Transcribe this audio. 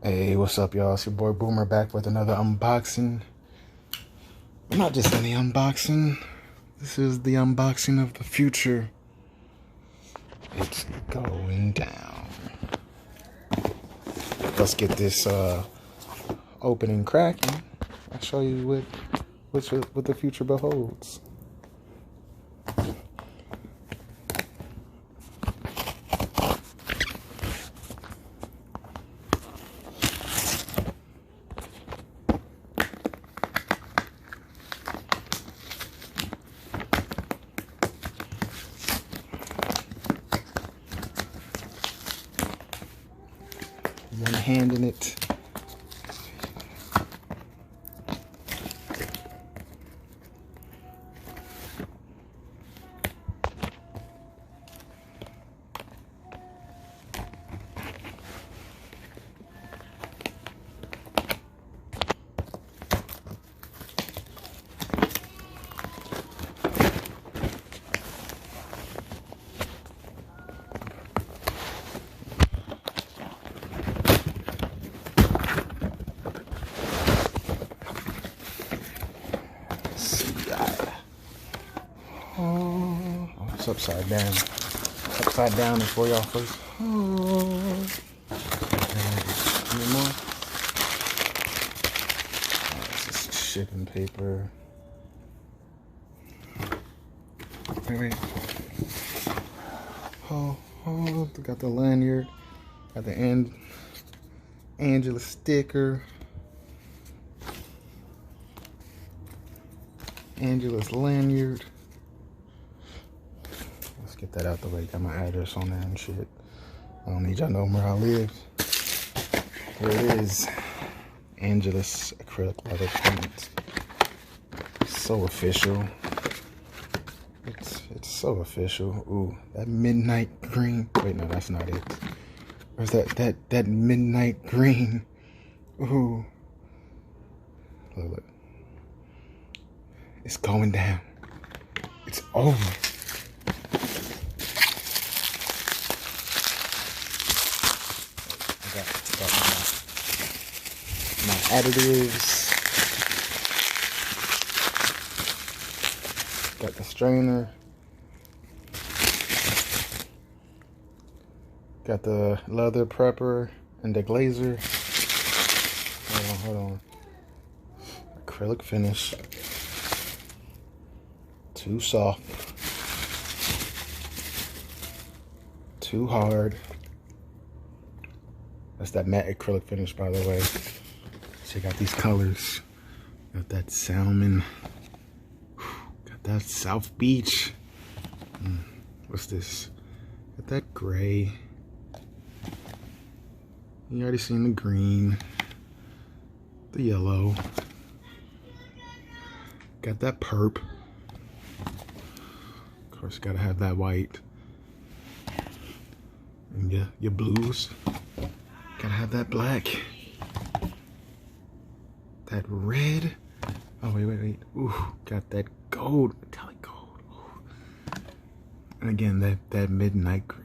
Hey, what's up, y'all? It's your boy Boomer back with another unboxing. Not just any unboxing. This is the unboxing of the future. It's going down. Let's get this opening cracking. I'll show you what the future beholds. One hand in it. Oh, it's upside down. Upside down is for y'all first. Oh. Any more? Oh, this is shipping paper. Wait. Oh, got the lanyard. Got the Angelus sticker. Angelus lanyard. Let's get that out the way. Got my address on there and shit. I don't need y'all to know where I live. Here it is. Angelus acrylic leather paint. So official. It's so official. Ooh, that midnight green. Wait, no, that's not it. Where's that midnight green? Ooh. Look. It's going down. It's over. I got my additives. Got the strainer. Got the leather prepper and the glazer. Hold on. Acrylic finish. Too soft. Too hard. That's that matte acrylic finish, by the way. Check out these colors. Got that salmon. Got that South Beach. What's this? Got that gray. You already seen the green. The yellow. Got that perp. Of course, gotta have that white. And your blues. Gotta have that black. That red. Oh, wait. Ooh, got that gold. Metallic gold. Ooh. And again, that midnight green.